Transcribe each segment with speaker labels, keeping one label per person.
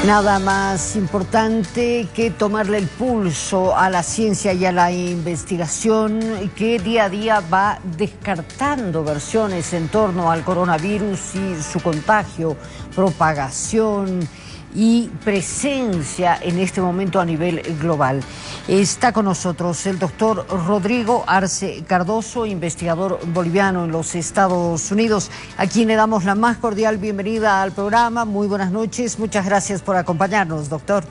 Speaker 1: Nada más importante que tomarle el pulso a la ciencia y a la investigación que día a día va descartando versiones en torno al coronavirus y su contagio, propagación y presencia en este momento a nivel global. Está con nosotros el doctor Rodrigo Arce Cardoso, investigador boliviano en los Estados Unidos, a quien le damos la más cordial bienvenida al programa. Muy buenas noches, muchas gracias por acompañarnos, doctor.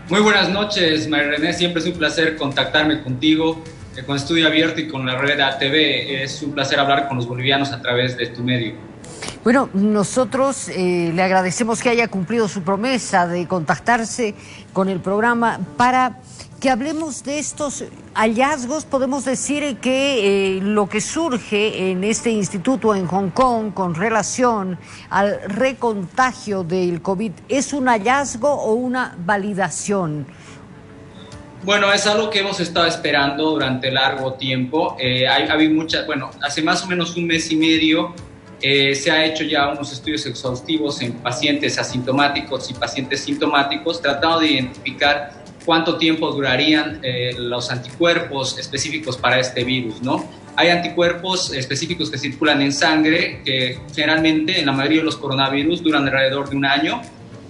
Speaker 2: Muy buenas noches, María René, siempre es un placer contactarme contigo, con Estudio Abierto y con la red ATV. Es un placer hablar con los bolivianos a través de tu medio.
Speaker 1: Bueno, nosotros le agradecemos que haya cumplido su promesa de contactarse con el programa para que hablemos de estos hallazgos. Podemos decir que lo que surge en este instituto en Hong Kong con relación al recontagio del COVID, ¿es un hallazgo o una validación?
Speaker 2: Bueno, es algo que hemos estado esperando durante largo tiempo. Hace más o menos un mes y medio se ha hecho ya unos estudios exhaustivos en pacientes asintomáticos y pacientes sintomáticos, tratando de identificar cuánto tiempo durarían los anticuerpos específicos para este virus, ¿no? Hay anticuerpos específicos que circulan en sangre, que generalmente en la mayoría de los coronavirus duran alrededor de un año,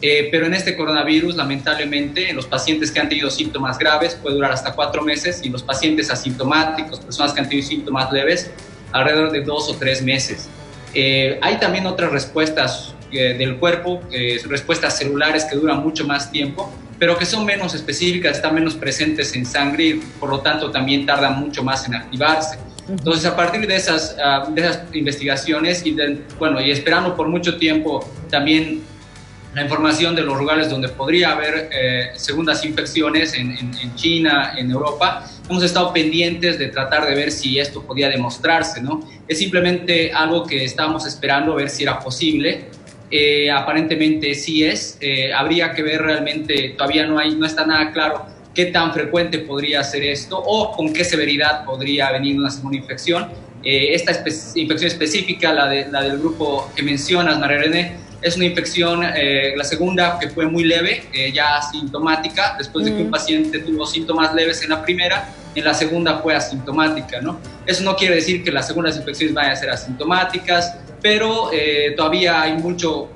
Speaker 2: pero en este coronavirus, lamentablemente, en los pacientes que han tenido síntomas graves puede durar hasta 4 meses, y en los pacientes asintomáticos, personas que han tenido síntomas leves, alrededor de 2 o 3 meses. Hay también otras respuestas del cuerpo, respuestas celulares que duran mucho más tiempo, pero que son menos específicas, están menos presentes en sangre y por lo tanto también tardan mucho más en activarse. Entonces, a partir de esas investigaciones y esperando por mucho tiempo también la información de los lugares donde podría haber segundas infecciones en China, en Europa, hemos estado pendientes de tratar de ver si esto podía demostrarse, ¿no? Es simplemente algo que estábamos esperando ver si era posible. Aparentemente sí es. Habría que ver realmente, todavía no está nada claro qué tan frecuente podría ser esto o con qué severidad podría venir una segunda infección. Esta infección específica, la del grupo que mencionas, María René, es una infección, la segunda, que fue muy leve, ya asintomática, después de que un paciente tuvo síntomas leves en la primera, en la segunda fue asintomática, ¿no? Eso no quiere decir que las segundas infecciones vayan a ser asintomáticas, pero todavía hay mucho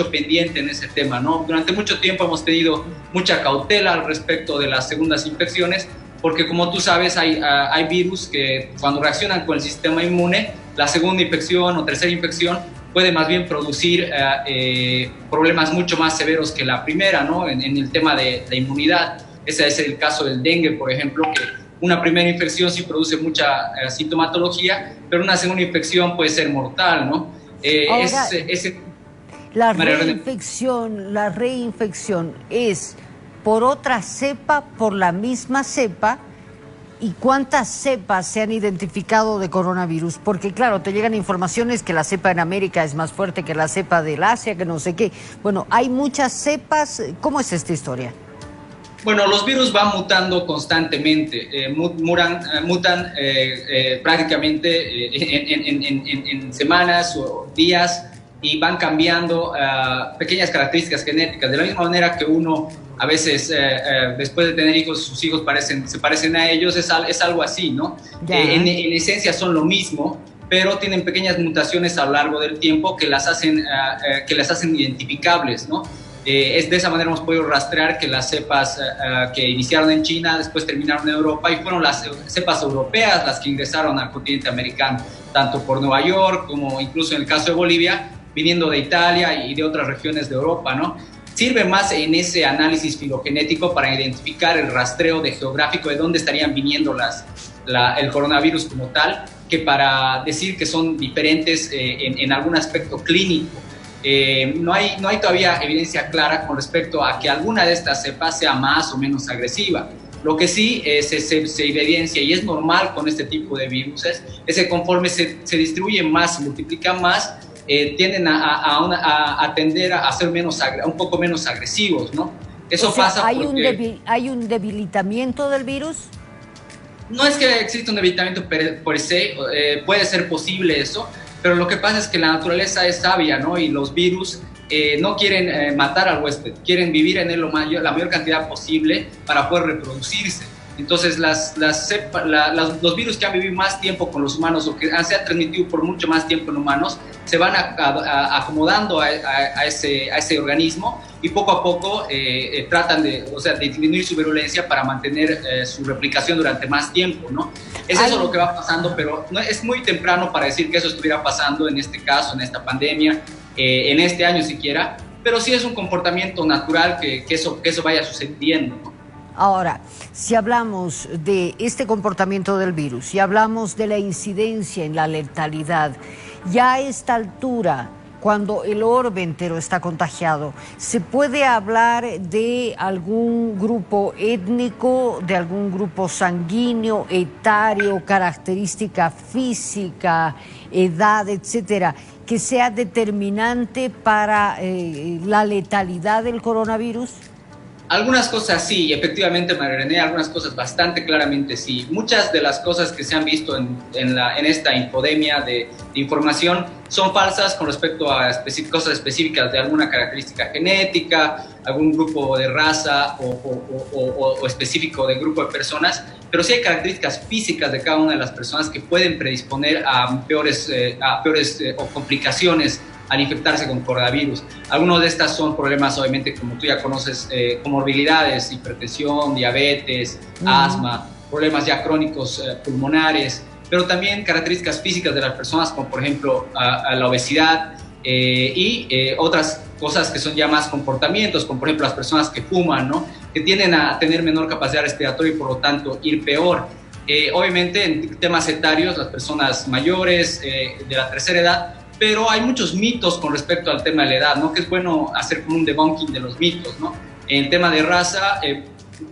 Speaker 2: pendiente en ese tema, ¿no? Durante mucho tiempo hemos tenido mucha cautela al respecto de las segundas infecciones, porque como tú sabes, hay virus que cuando reaccionan con el sistema inmune, la segunda infección o tercera infección puede más bien producir problemas mucho más severos que la primera, ¿no? En el tema de la inmunidad. Ese es el caso del dengue, por ejemplo, que una primera infección sí produce mucha sintomatología, pero una segunda infección puede ser mortal, ¿no?
Speaker 1: La reinfección es por otra cepa, por la misma cepa. ¿Y cuántas cepas se han identificado de coronavirus? Porque claro, te llegan informaciones que la cepa en América es más fuerte que la cepa del Asia, que no sé qué. Bueno, hay muchas cepas. ¿Cómo es esta historia?
Speaker 2: Bueno, los virus van mutando constantemente, mutan prácticamente en semanas o días, y van cambiando pequeñas características genéticas. De la misma manera que uno a veces después de tener hijos, sus hijos se parecen a ellos, es algo así, ¿no? En esencia son lo mismo, pero tienen pequeñas mutaciones a lo largo del tiempo que las hacen identificables, ¿no? De esa manera hemos podido rastrear que las cepas que iniciaron en China después terminaron en Europa, y fueron las cepas europeas las que ingresaron al continente americano, tanto por Nueva York como incluso en el caso de Bolivia, viniendo de Italia y de otras regiones de Europa, ¿no? Sirve más en ese análisis filogenético para identificar el rastreo geográfico de dónde estarían viniendo el coronavirus como tal, que para decir que son diferentes en algún aspecto clínico. No hay todavía evidencia clara con respecto a que alguna de estas cepas sea más o menos agresiva. Lo que sí se evidencia, y es normal con este tipo de virus, es que conforme se distribuyen más, se multiplican más, tienden a tender a ser un poco menos agresivos, ¿no? Eso pasa porque...
Speaker 1: ¿Hay un debilitamiento del virus?
Speaker 2: No es que exista un debilitamiento per se, puede ser posible eso, pero lo que pasa es que la naturaleza es sabia, ¿no? Y los virus no quieren matar al huésped, quieren vivir en él la mayor cantidad posible para poder reproducirse. Entonces, los virus que han vivido más tiempo con los humanos o que se han transmitido por mucho más tiempo en humanos, se van acomodando a ese organismo y poco a poco tratan de disminuir su virulencia para mantener su replicación durante más tiempo, ¿no? Es eso lo que va pasando, pero no, es muy temprano para decir que eso estuviera pasando en este caso, en esta pandemia, en este año siquiera, pero sí es un comportamiento natural que eso vaya sucediendo, ¿no?
Speaker 1: Ahora, si hablamos de este comportamiento del virus, si hablamos de la incidencia en la letalidad, ya a esta altura, cuando el orbe entero está contagiado, ¿se puede hablar de algún grupo étnico, de algún grupo sanguíneo, etario, característica física, edad, etcétera, que sea determinante para la letalidad del coronavirus?
Speaker 2: Algunas cosas sí, efectivamente, María René, algunas cosas bastante claramente sí. Muchas de las cosas que se han visto en esta infodemia de información son falsas con respecto a cosas específicas de alguna característica genética, algún grupo de raza o específico de grupo de personas, pero sí hay características físicas de cada una de las personas que pueden predisponer a peores o complicaciones al infectarse con coronavirus. Algunas de estas son problemas, obviamente, como tú ya conoces, comorbilidades, hipertensión, diabetes, asma, problemas ya crónicos pulmonares, pero también características físicas de las personas, como por ejemplo la obesidad y otras cosas que son ya más comportamientos, como por ejemplo las personas que fuman, ¿no? Que tienden a tener menor capacidad respiratoria y por lo tanto ir peor. Obviamente en temas etarios, las personas mayores, de la tercera edad, pero hay muchos mitos con respecto al tema de la edad, ¿no? Que es bueno hacer como un debunking de los mitos, ¿no? En el tema de raza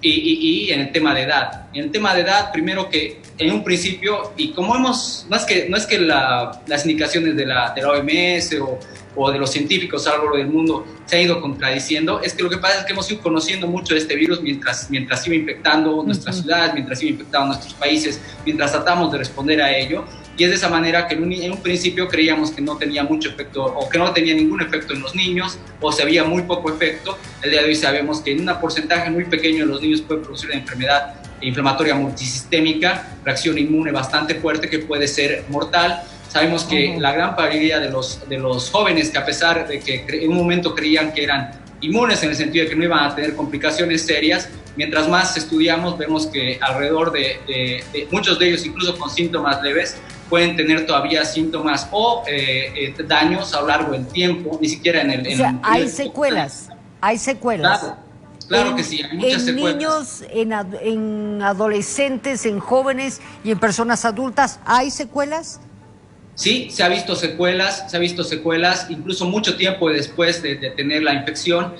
Speaker 2: y en el tema de edad. En el tema de edad, primero que en un principio, y como no es que las indicaciones de la OMS o de los científicos a lo largo del mundo se han ido contradiciendo, es que lo que pasa es que hemos ido conociendo mucho de este virus mientras iba infectando nuestras ciudades, mientras iba infectando nuestros países, mientras tratamos de responder a ello. Y es de esa manera que en un principio creíamos que no tenía mucho efecto o que no tenía ningún efecto en los niños o se había muy poco efecto. El día de hoy sabemos que en un porcentaje muy pequeño de los niños puede producir una enfermedad inflamatoria multisistémica, reacción inmune bastante fuerte que puede ser mortal. Sabemos que la gran mayoría de los jóvenes que a pesar de que en un momento creían que eran inmunes en el sentido de que no iban a tener complicaciones serias, mientras más estudiamos vemos que alrededor de muchos de ellos, incluso con síntomas leves, pueden tener todavía síntomas o daños a lo largo del tiempo, ni siquiera en el...
Speaker 1: O sea, hay secuelas, hay secuelas.
Speaker 2: Claro que sí, hay muchas secuelas.
Speaker 1: En niños, en adolescentes, en jóvenes y en personas adultas, ¿hay secuelas?
Speaker 2: Sí, se ha visto secuelas, incluso mucho tiempo después de tener la infección,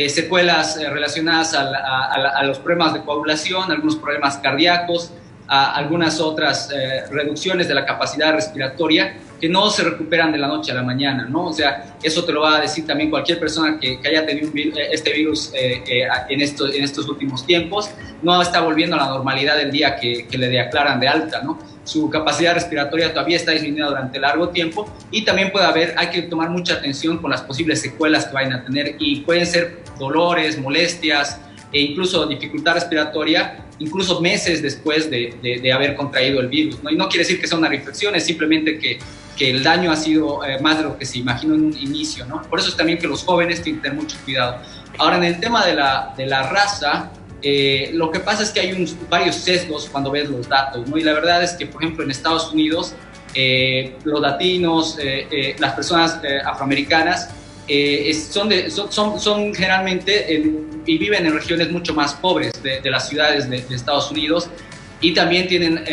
Speaker 2: secuelas relacionadas a los problemas de coagulación, algunos problemas cardíacos, a algunas otras reducciones de la capacidad respiratoria que no se recuperan de la noche a la mañana, ¿no? O sea, eso te lo va a decir también cualquier persona que haya tenido este virus en estos últimos tiempos, no está volviendo a la normalidad del día que le declaran de alta, ¿no? Su capacidad respiratoria todavía está disminuida durante largo tiempo y también hay que tomar mucha atención con las posibles secuelas que vayan a tener y pueden ser dolores, molestias e incluso dificultad respiratoria, incluso meses después de haber contraído el virus, ¿no? Y no quiere decir que sea una reinfección, es simplemente que el daño ha sido más de lo que se imaginó en un inicio, ¿no? Por eso es también que los jóvenes tienen que tener mucho cuidado. Ahora, en el tema de la raza, lo que pasa es que hay varios sesgos cuando ves los datos, ¿no? Y la verdad es que, por ejemplo, en Estados Unidos, los latinos, las personas afroamericanas, son generalmente y viven en regiones mucho más pobres de las ciudades de Estados Unidos y también tienen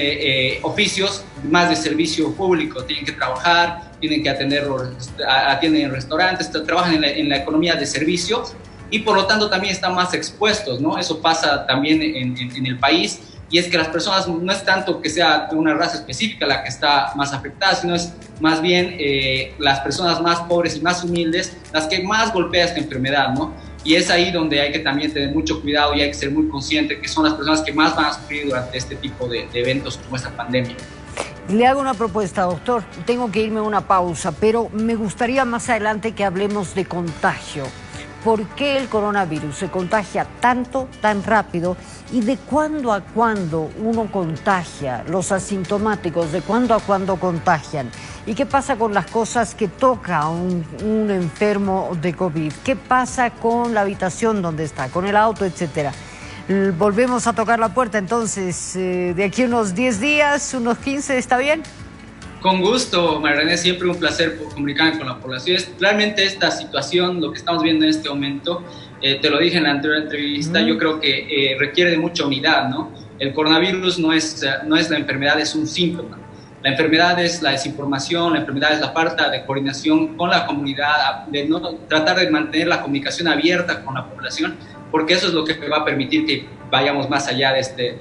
Speaker 2: oficios más de servicio público, tienen que trabajar, tienen que atienden en restaurantes, trabajan en la economía de servicios y por lo tanto también están más expuestos, ¿no? Eso pasa también en el país. Y es que las personas, no es tanto que sea una raza específica la que está más afectada, sino es más bien las personas más pobres y más humildes las que más golpea esta enfermedad, ¿no? Y es ahí donde hay que también tener mucho cuidado y hay que ser muy consciente que son las personas que más van a sufrir durante este tipo de eventos como esta pandemia.
Speaker 1: Le hago una propuesta, doctor. Tengo que irme a una pausa, pero me gustaría más adelante que hablemos de contagio. ¿Por qué el coronavirus se contagia tanto, tan rápido? ¿Y de cuándo a cuándo uno contagia? Los asintomáticos, ¿de cuándo a cuándo contagian? ¿Y qué pasa con las cosas que toca un enfermo de COVID? ¿Qué pasa con la habitación donde está, con el auto, etcétera? Volvemos a tocar la puerta entonces, de aquí unos 10 días, unos 15, ¿está bien?
Speaker 2: Con gusto, María René, siempre un placer comunicarme con la población. Realmente esta situación, lo que estamos viendo en este momento, te lo dije en la anterior entrevista, yo creo que requiere de mucha unidad, ¿no? El coronavirus no es la enfermedad, es un síntoma. La enfermedad es la desinformación, la enfermedad es la falta de coordinación con la comunidad, de no tratar de mantener la comunicación abierta con la población, porque eso es lo que va a permitir que vayamos más allá de este